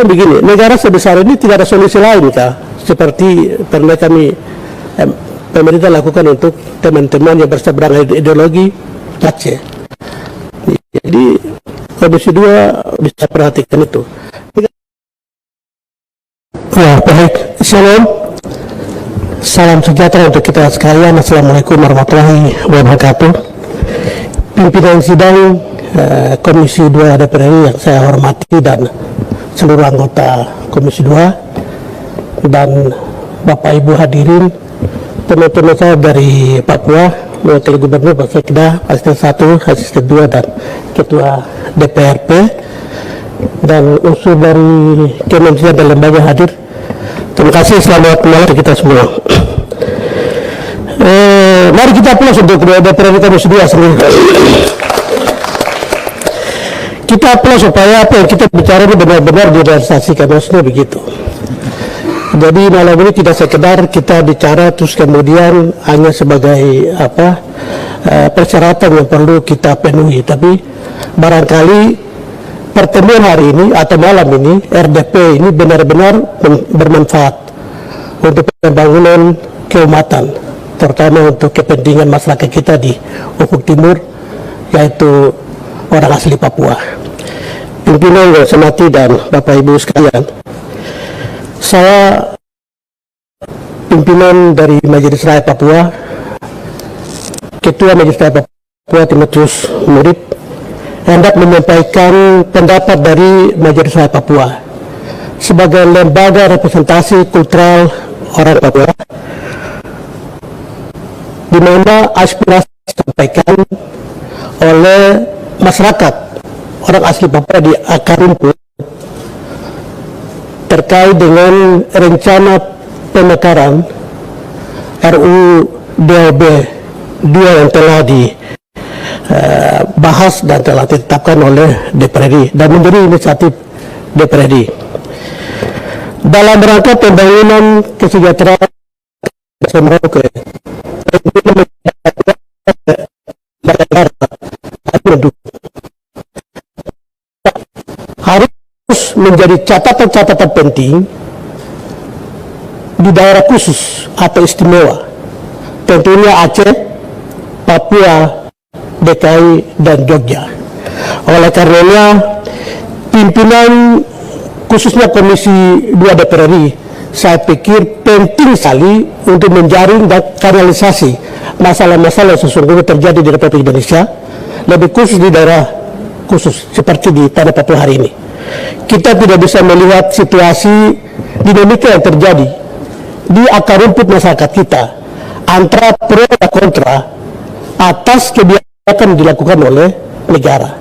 begini, negara sebesar ini tidak ada solusi lain kah? Seperti pernah kami pemerintah lakukan untuk teman-teman yang berseberangan ideologi Aceh. Jadi Komisi 2 bisa perhatikan itu. Ya, baik. Shalom. Salam sejahtera untuk kita sekalian. Assalamualaikum warahmatullahi wabarakatuh. Pimpinan sidang Komisi 2 DPR RI yang saya hormati dan seluruh anggota Komisi 2 dan Bapak Ibu hadirin, teman-teman saya dari Papua, Wakil Gubernur Pak Sekda, Asisten 1, Asisten 2 dan Ketua DPRP dan unsur dari kementerian dan lembaga hadir. Terima kasih, selamat malam kita semua. Mari kita plus untuk DPR RI Komisi 2 sendiri. Kita plus supaya apa yang kita bicara ini benar-benar direalisasikan, maksudnya begitu. Jadi malam ini tidak sekedar kita bicara terus kemudian hanya sebagai persyaratan yang perlu kita penuhi, tapi barangkali pertemuan hari ini atau malam ini RDP ini benar-benar bermanfaat untuk pembangunan keumatan, terutama untuk kepentingan masyarakat kita di Ufuk Timur, yaitu orang asli Papua. Pimpinan yang saya hormati dan Bapak Ibu sekalian, saya pimpinan dari Majelis Rakyat Papua, Ketua Majelis Rakyat Papua Timotius Murib, hendak menyampaikan pendapat dari Majelis Rakyat Papua sebagai lembaga representasi kultural orang Papua, di mana aspirasi disampaikan oleh masyarakat orang asli Papua di akar rumput terkait dengan rencana pemekaran RUU DOB 2 yang telah dibahas dan telah ditetapkan oleh DPR RI dan menjadi inisiatif DPR RI dalam rangka pembangunan kesejahteraan Merauke harus menjadi catatan-catatan penting di daerah khusus atau istimewa, tentunya Aceh, Papua, DKI, dan Jogja. Oleh karenanya, pimpinan khususnya Komisi 2 DPR RI, saya pikir penting sekali untuk menjaring dan kanalisasi masalah-masalah yang sesungguhnya terjadi di Republik Indonesia, lebih khusus di daerah khusus seperti di tanah Papua hari ini. Kita tidak bisa melihat situasi dinamika yang terjadi di akar rumput masyarakat kita antara pro dan kontra atas kebijakan dilakukan oleh negara.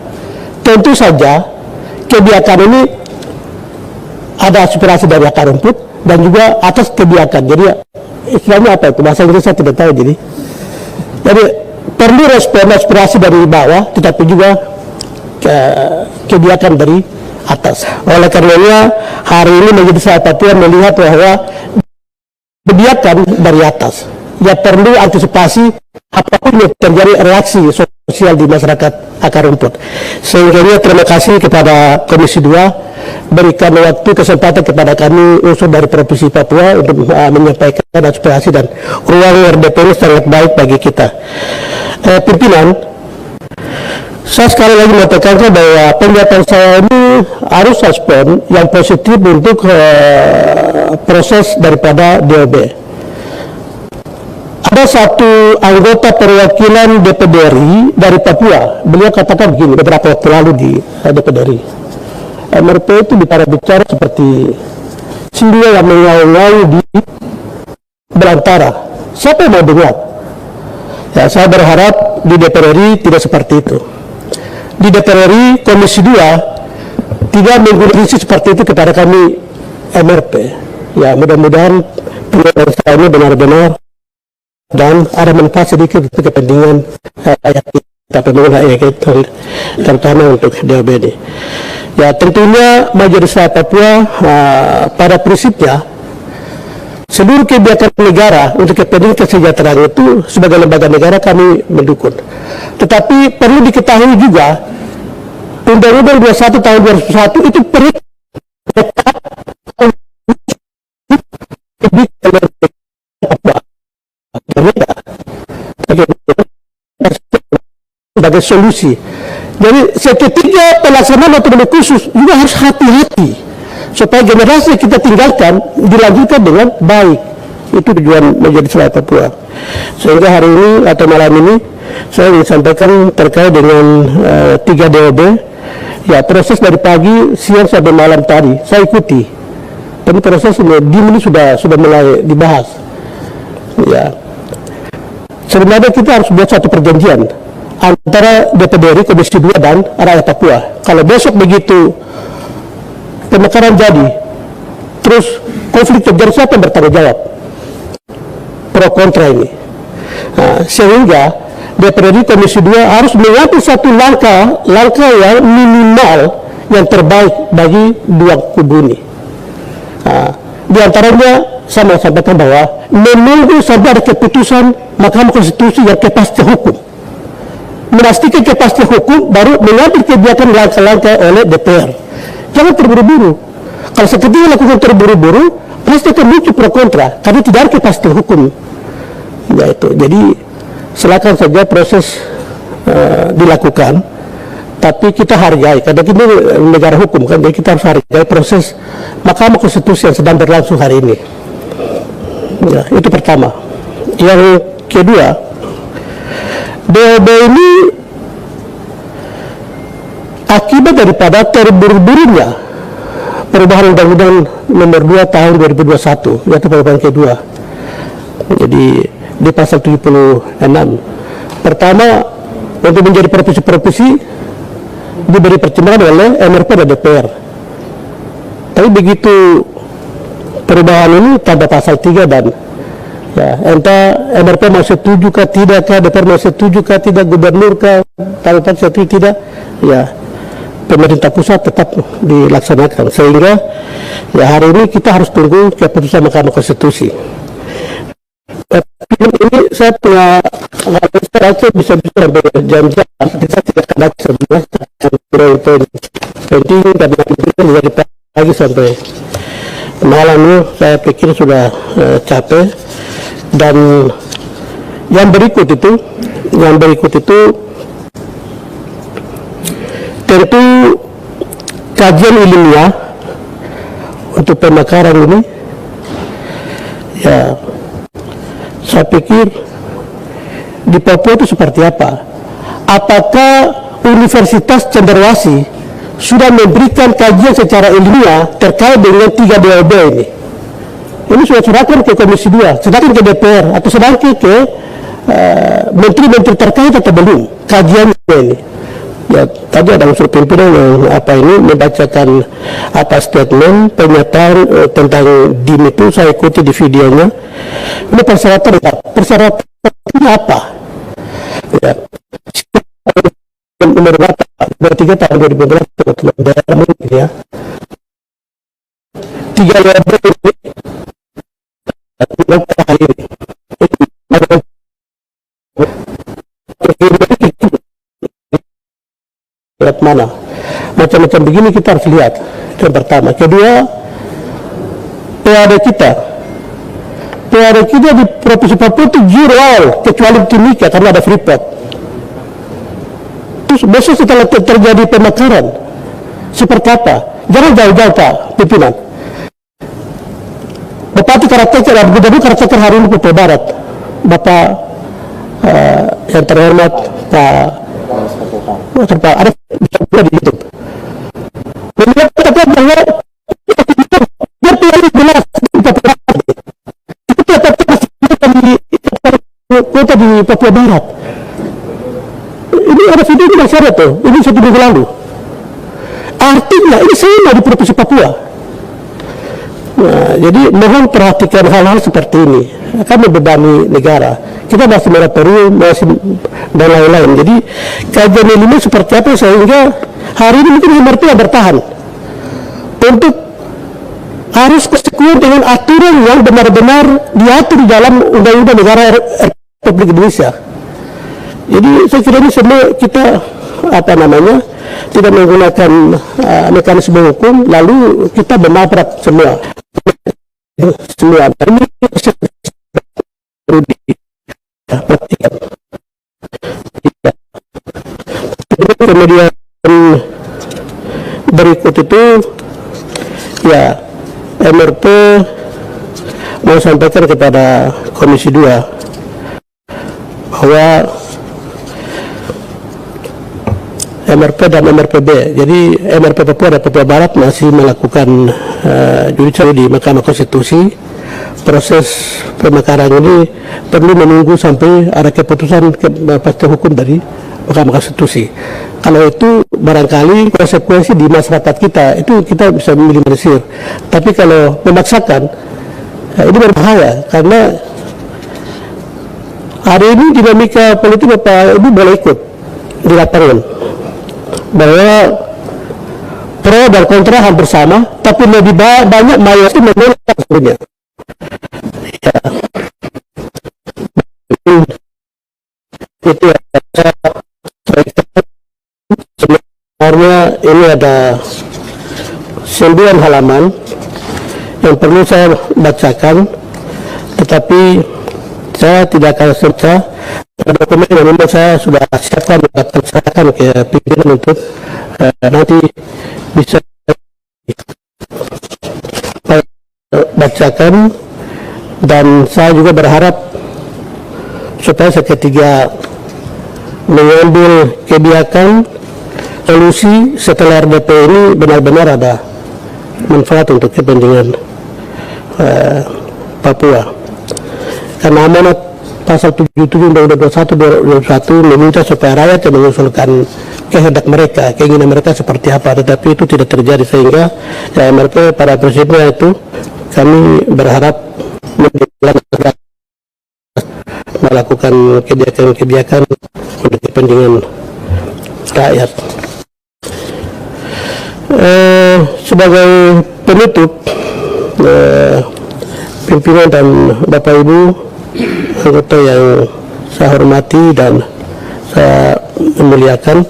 Tentu saja kebijakan ini ada aspirasi dari akar rumput dan juga atas kebijakan. Jadi istilahnya apa itu? Bahasa Inggris saya tidak tahu. Jadi perlu respon aspirasi dari bawah, tetapi juga kebijakan dari atas. Oleh karenanya hari ini Majelis Rakyat Papua melihat bahwa kebijakan dari atas ya perlu antisipasi apapun yang terjadi reaksi sosial di masyarakat akar rumput. Sehingga terima kasih kepada Komisi 2 berikan waktu kesempatan kepada kami unsur dari Provinsi Papua untuk menyampaikan aspirasi, dan ruang RDP ini sangat baik bagi kita. Pimpinan, saya sekali lagi mengatakan bahwa pernyataan saya ini harus respon yang positif untuk proses daripada DOB. Ada satu anggota perwakilan DPD RI dari Papua, beliau katakan begini beberapa waktu lalu di DPD RI, MRP itu bicara seperti singa yang mengaung-ngaung di belantara. Siapa yang mau dengar? Ya, saya berharap di DPR RI tidak seperti itu. Di DPR RI Komisi 2 tidak menggunakan seperti itu kepada kami MRP. Ya, mudah-mudahan penyampaian saya ini benar-benar dan ada manfaat sedikit untuk kepentingan rakyat kita, pembangunan rakyat kita, terutama untuk DOB ini. Ya, tentunya Majelis Rakyat Papua pada prinsipnya seluruh kebijakan negara untuk kepentingan kesejahteraan itu sebagai lembaga negara kami mendukung. Tetapi perlu diketahui juga Undang-Undang 21 tahun 2001 itu sebagai solusi. Jadi seketika pelaksanaan otonomi khusus juga harus hati-hati supaya generasi kita tinggalkan dilanjutkan dengan baik. Itu tujuan menjadi Serai Papua. Sehingga hari ini atau malam ini saya ingin sampaikan terkait dengan 3 DOB. Ya, proses dari pagi, siang sampai malam tadi saya ikuti. Tapi proses ini sudah mulai dibahas. Ya, sebenarnya kita harus buat satu perjanjian antara DPD RI, Komisi 2 dan rakyat Papua. Kalau besok begitu pemekaran jadi, terus konflik terjadi, siapa yang bertanggung jawab? Pro kontra ini. Nah, sehingga DPD RI, Komisi 2 harus mengambil satu langkah yang minimal yang terbaik bagi dua kubu ini. Nah, di antaranya saya mau sampaikan bahwa menunggu sampai ada keputusan Mahkamah Konstitusi yang kepastian hukum, memastikan kepastian hukum, baru mengambil kebijakan langkah-langkah oleh DPR. Jangan terburu-buru. Kalau seketika lakukan terburu-buru, pasti akan muncul pro kontra karena tidak ada kepastian hukum. Ya itu. Jadi silakan saja proses dilakukan, tapi kita hargai karena kita negara hukum kan, jadi kita harus hargai proses Mahkamah Konstitusi yang sedang berlangsung hari ini. Ya, itu pertama. Yang kedua, DOB ini akibat daripada terburu-burunya perubahan Undang-Undang Nomor 2 Tahun 2021, yaitu perubahan kedua. Jadi di pasal 76. Pertama, untuk menjadi provinsi-provinsi diberi pertimbangan oleh MRP dan DPR. Tapi begitu perubahan ini tambah pasal 3 dan ya, entah MRP mau setuju kah tidak kah, DPR mau setuju kah tidak, gubernur kah, taruhan setuju tidak, ya pemerintah pusat tetap dilaksanakan. Sehingga ya hari ini kita harus tunggu keputusan Mahkamah Konstitusi. Ini saya punya baca bisa sampai jam-jam, kita tidak akan baca sebenarnya itu penting karena dari pagi sampai malam ini saya pikir sudah capek. Dan yang berikut itu tentu kajian ilmiah untuk pemekaran ini, ya saya pikir di Papua itu seperti apa? Apakah Universitas Cenderawasih sudah memberikan kajian secara ilmiah terkait dengan 3 DOB ini? Ini sudah serahkan ke Komisi 2, sedangkan ke DPR, atau sedangkan ke menteri-menteri terkait atau belum kajiannya ini? Ya, tadi ada unsur pimpinan yang membacakan statement pernyataan tentang DIM itu, saya ikuti di videonya. Ini persyaratannya apa? Ya, nomor 23 tahun 2012 ya. 3 level ini mana macam-macam begini kita harus lihat. Itu yang pertama. Kedua, PAD kita di Provinsi Papua itu zero all kecuali Timika karena ada Freeport. Terus besok setelah terjadi pemekaran seperti apa? Jangan jauh-jauh Pak pimpinan. Bupati Karangtengah dan Gubernur Karangtengah hari ini Papua Barat, Bapak yang terhormat Pak Arif bisa di YouTube. Beliau katakan bahwa biar pilih jelas di Papua Barat. Itu kota di Papua Barat. Ini ada video di masyarakat tuh. Ini 1 minggu lalu. Artinya ini sama di Provinsi Papua. Nah, jadi mohon perhatikan hal-hal seperti ini. Akan membebani negara. Kita masih moratorium, dan lain-lain. Jadi kajian ini seperti apa sehingga hari ini mungkin MRP yang bertahan untuk harus konsekuen dengan aturan yang benar-benar diatur di dalam Undang-Undang Negara Republik Indonesia. Jadi saya kira ini semua kita tidak menggunakan mekanisme hukum lalu kita menabrak semua ini perlu diperhatikan. berikut itu ya MRP mau sampaikan kepada Komisi 2 bahwa MRP dan MRPB, jadi MRP Papua dan Papua Barat masih melakukan judicial di Mahkamah Konstitusi. Proses pemekaran ini perlu menunggu sampai ada keputusan kepastian hukum dari Mahkamah Konstitusi. Kalau itu barangkali konsekuensi di masyarakat kita itu kita bisa minimalisir. Tapi kalau memaksakan ini berbahaya, karena hari ini dinamika politik Bapak Ibu boleh ikut di lapangan, bahwa pro dan kontra hampir sama, tapi lebih banyak mayoritas menolak sebenarnya. Ya. Itu ya, sebenarnya ini ada 9 halaman yang perlu saya bacakan, tetapi saya tidak akan baca dokumen yang memang saya sudah siapkan dan serahkan ke pimpinan untuk nanti bisa bacakan, dan saya juga berharap supaya seketika mengambil kebijakan solusi setelah RDP ini benar-benar ada manfaat untuk kepentingan Papua. Karena amanat pasal 77 Undang-Undang 21 meminta supaya rakyat yang mengusulkan kehendak mereka, keinginan mereka seperti apa, tetapi itu tidak terjadi, sehingga ya MRP pada prinsipnya itu kami berharap melakukan kebijakan untuk kepentingan rakyat. Sebagai penutup, pimpinan dan Bapak Ibu anggota yang saya hormati dan saya memuliakan,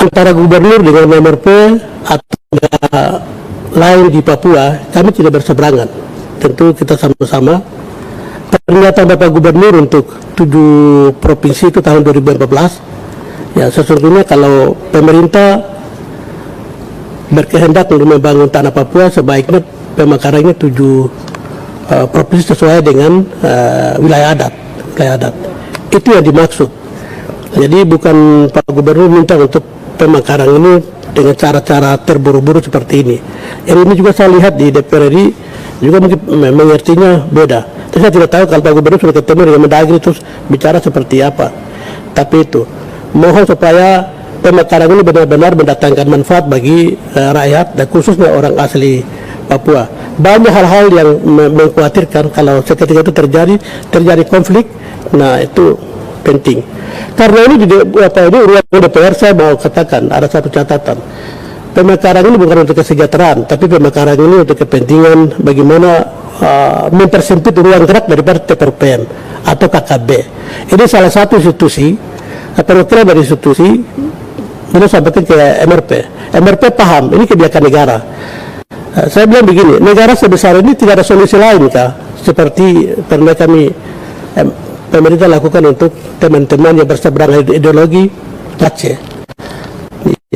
antara gubernur dengan MRP atau lain di Papua, kami tidak berseberangan. Tentu kita sama-sama. Pernyataan Bapak Gubernur untuk 7 provinsi itu tahun 2014, ya sesungguhnya kalau pemerintah berkehendak untuk membangun tanah Papua, sebaiknya pemekarannya 7 provinsi sesuai dengan wilayah adat. Itu yang dimaksud. Jadi bukan Pak Gubernur minta untuk pemekaran ini dengan cara-cara terburu-buru seperti ini. Yang ini juga saya lihat di DPR RI juga mungkin mengertinya beda. Tapi saya tidak tahu kalau Pak Gubernur sudah ketemu dengan Mendagri terus bicara seperti apa. Tapi itu mohon supaya pemekaran ini benar-benar mendatangkan manfaat bagi rakyat dan khususnya orang asli Papua. Banyak hal-hal yang mengkhawatirkan kalau seketika itu terjadi konflik. Nah itu penting. Karena ini di ruang DPR saya mau katakan ada satu catatan. Pemekaran ini bukan untuk kesejahteraan, tapi pemekaran ini untuk kepentingan bagaimana mempersempit ruang gerak daripada TPRPM atau KKB. Ini salah satu institusi, perwakilan dari institusi, kita sampaikan ke MRP. MRP paham, ini kebijakan negara. Saya bilang begini, negara sebesar ini tidak ada solusi lain kah? Seperti pernah kami pemerintah lakukan untuk teman-teman yang berseberangan ideologi Aceh.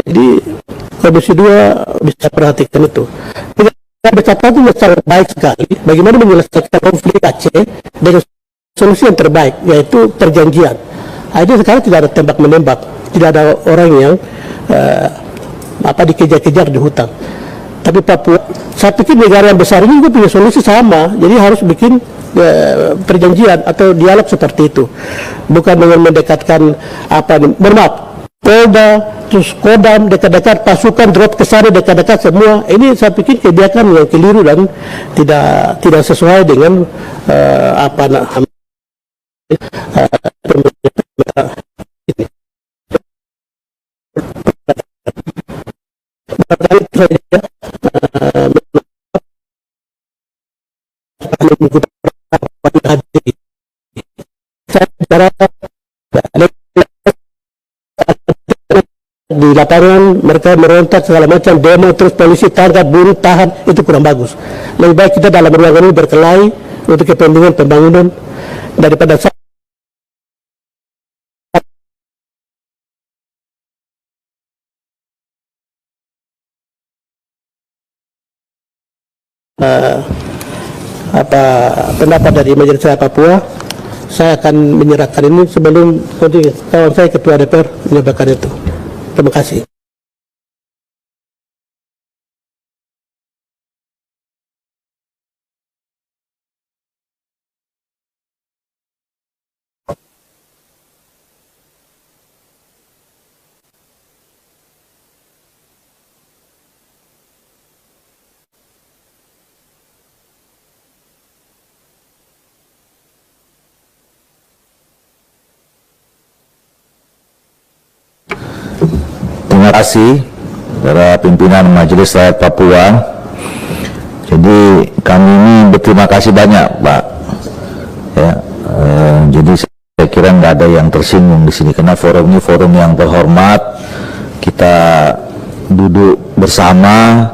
Jadi Komisi 2 bisa perhatikan itu. Catatan itu sangat baik sekali. Bagaimana menyelesaikan konflik Aceh dengan solusi yang terbaik, yaitu perjanjian. Jadi sekarang tidak ada tembak menembak, tidak ada orang yang dikejar-kejar di hutan. Tapi Papua, saya pikir negara yang besar ini juga punya solusi sama. Jadi harus bikin perjanjian atau dialog seperti itu, bukan dengan mendekatkan Polda, terus Kodam dekat-dekat, pasukan drop ke sana dekat-dekat semua. Ini saya pikir kebijakan yang keliru dan tidak sesuai dengan di lapangan mereka merontak segala macam, demo, terus polisi tangkap, bunuh, tahan, itu kurang bagus. Lebih baik kita dalam ruangan ini berkelahi untuk kepentingan pembangunan daripada eh, pendapat dari Majelis Rakyat Papua. Saya akan menyerahkan ini sebelum kawan saya Ketua DPR menyampaikan itu. Terima kasih. Terima kasih para pimpinan Majelis Rakyat Papua. Jadi kami ini berterima kasih banyak, Pak. Ya, jadi saya kira nggak ada yang tersinggung di sini karena forum ini forum yang terhormat. Kita duduk bersama,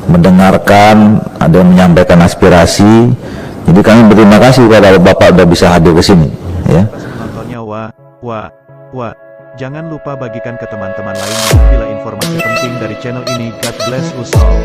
mendengarkan, ada yang menyampaikan aspirasi. Jadi kami berterima kasih kepada Bapak sudah bisa hadir ke sini. Ya. Penontonnya wah. Jangan lupa bagikan ke teman-teman lainnya bila informasi penting dari channel ini. God bless us all.